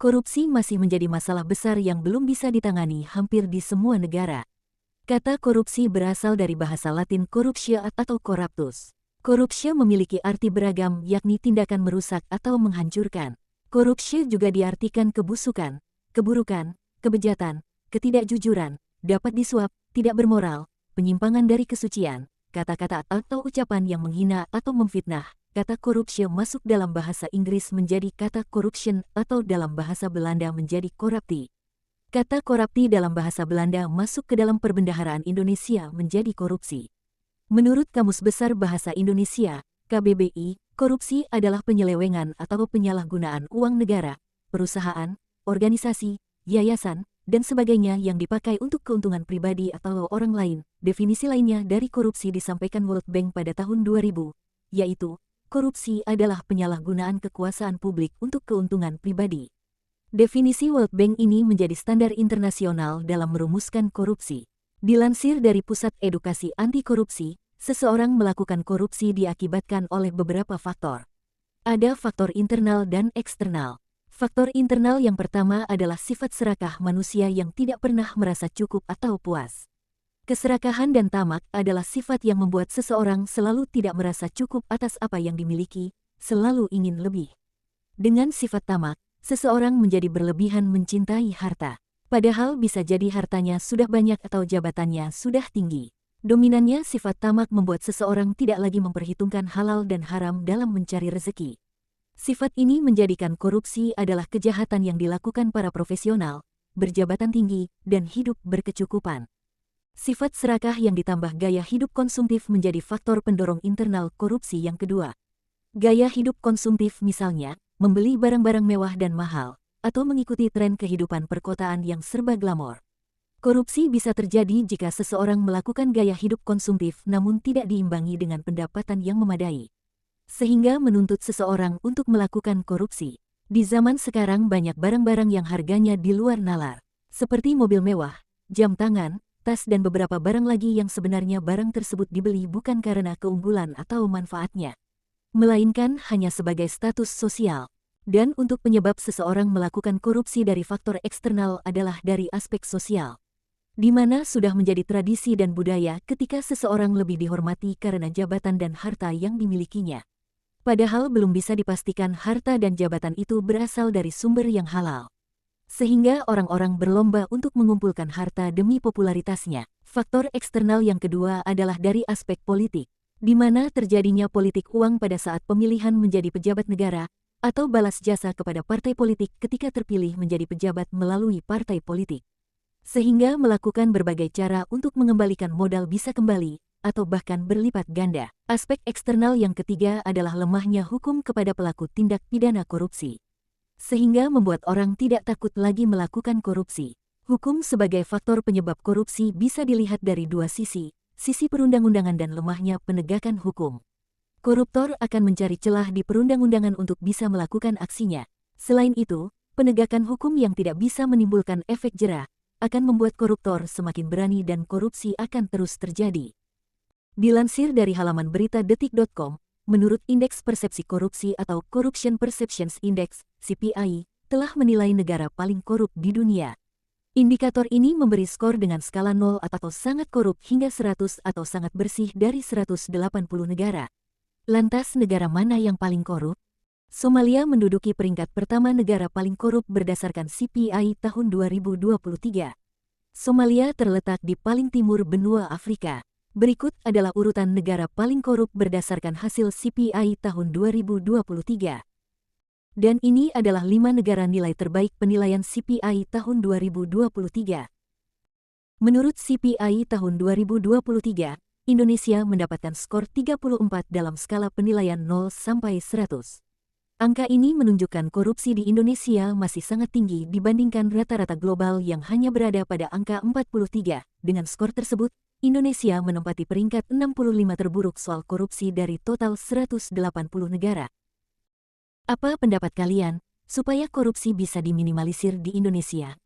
Korupsi masih menjadi masalah besar yang belum bisa ditangani hampir di semua negara. Kata korupsi berasal dari bahasa Latin corruptio atau corruptus. Corruptio memiliki arti beragam yakni tindakan merusak atau menghancurkan. Corruptio juga diartikan kebusukan, keburukan, kebejatan, ketidakjujuran, dapat disuap, tidak bermoral, penyimpangan dari kesucian, kata-kata atau ucapan yang menghina atau memfitnah. Kata corruptio masuk dalam bahasa Inggris menjadi kata corruption atau dalam bahasa Belanda menjadi corruptie. Kata corruptie dalam bahasa Belanda masuk ke dalam perbendaharaan Indonesia menjadi korupsi. Menurut Kamus Besar Bahasa Indonesia, KBBI, korupsi adalah penyelewengan atau penyalahgunaan uang negara, perusahaan, organisasi, yayasan, dan sebagainya yang dipakai untuk keuntungan pribadi atau orang lain. Definisi lainnya dari korupsi disampaikan World Bank pada tahun 2000, yaitu korupsi adalah penyalahgunaan kekuasaan publik untuk keuntungan pribadi. Definisi World Bank ini menjadi standar internasional dalam merumuskan korupsi. Dilansir dari Pusat Edukasi Anti Korupsi, seseorang melakukan korupsi diakibatkan oleh beberapa faktor. Ada faktor internal dan eksternal. Faktor internal yang pertama adalah sifat serakah manusia yang tidak pernah merasa cukup atau puas. Keserakahan dan tamak adalah sifat yang membuat seseorang selalu tidak merasa cukup atas apa yang dimiliki, selalu ingin lebih. Dengan sifat tamak, seseorang menjadi berlebihan mencintai harta. Padahal bisa jadi hartanya sudah banyak atau jabatannya sudah tinggi. Dominannya sifat tamak membuat seseorang tidak lagi memperhitungkan halal dan haram dalam mencari rezeki. Sifat ini menjadikan korupsi adalah kejahatan yang dilakukan para profesional, berjabatan tinggi, dan hidup berkecukupan. Sifat serakah yang ditambah gaya hidup konsumtif menjadi faktor pendorong internal korupsi yang kedua. Gaya hidup konsumtif misalnya, membeli barang-barang mewah dan mahal, atau mengikuti tren kehidupan perkotaan yang serba glamor. Korupsi bisa terjadi jika seseorang melakukan gaya hidup konsumtif namun tidak diimbangi dengan pendapatan yang memadai, sehingga menuntut seseorang untuk melakukan korupsi. Di zaman sekarang banyak barang-barang yang harganya di luar nalar, seperti mobil mewah, jam tangan, tas dan beberapa barang lagi yang sebenarnya barang tersebut dibeli bukan karena keunggulan atau manfaatnya, melainkan hanya sebagai status sosial. Dan untuk penyebab seseorang melakukan korupsi dari faktor eksternal adalah dari aspek sosial, di mana sudah menjadi tradisi dan budaya ketika seseorang lebih dihormati karena jabatan dan harta yang dimilikinya. Padahal belum bisa dipastikan harta dan jabatan itu berasal dari sumber yang halal, sehingga orang-orang berlomba untuk mengumpulkan harta demi popularitasnya. Faktor eksternal yang kedua adalah dari aspek politik, di mana terjadinya politik uang pada saat pemilihan menjadi pejabat negara, atau balas jasa kepada partai politik ketika terpilih menjadi pejabat melalui partai politik, sehingga melakukan berbagai cara untuk mengembalikan modal bisa kembali, atau bahkan berlipat ganda. Aspek eksternal yang ketiga adalah lemahnya hukum kepada pelaku tindak pidana korupsi, sehingga membuat orang tidak takut lagi melakukan korupsi. Hukum sebagai faktor penyebab korupsi bisa dilihat dari dua sisi, sisi perundang-undangan dan lemahnya penegakan hukum. Koruptor akan mencari celah di perundang-undangan untuk bisa melakukan aksinya. Selain itu, penegakan hukum yang tidak bisa menimbulkan efek jera akan membuat koruptor semakin berani dan korupsi akan terus terjadi. Dilansir dari halaman berita detik.com, menurut Indeks Persepsi Korupsi atau Corruption Perceptions Index, CPI, telah menilai negara paling korup di dunia. Indikator ini memberi skor dengan skala 0 atau sangat korup hingga 100 atau sangat bersih dari 180 negara. Lantas negara mana yang paling korup? Somalia menduduki peringkat pertama negara paling korup berdasarkan CPI tahun 2023. Somalia terletak di paling timur benua Afrika. Berikut adalah urutan negara paling korup berdasarkan hasil CPI tahun 2023. Dan ini adalah 5 negara nilai terbaik penilaian CPI tahun 2023. Menurut CPI tahun 2023, Indonesia mendapatkan skor 34 dalam skala penilaian 0 sampai 100. Angka ini menunjukkan korupsi di Indonesia masih sangat tinggi dibandingkan rata-rata global yang hanya berada pada angka 43. Dengan skor tersebut, Indonesia menempati peringkat 65 terburuk soal korupsi dari total 180 negara. Apa pendapat kalian, supaya korupsi bisa diminimalisir di Indonesia?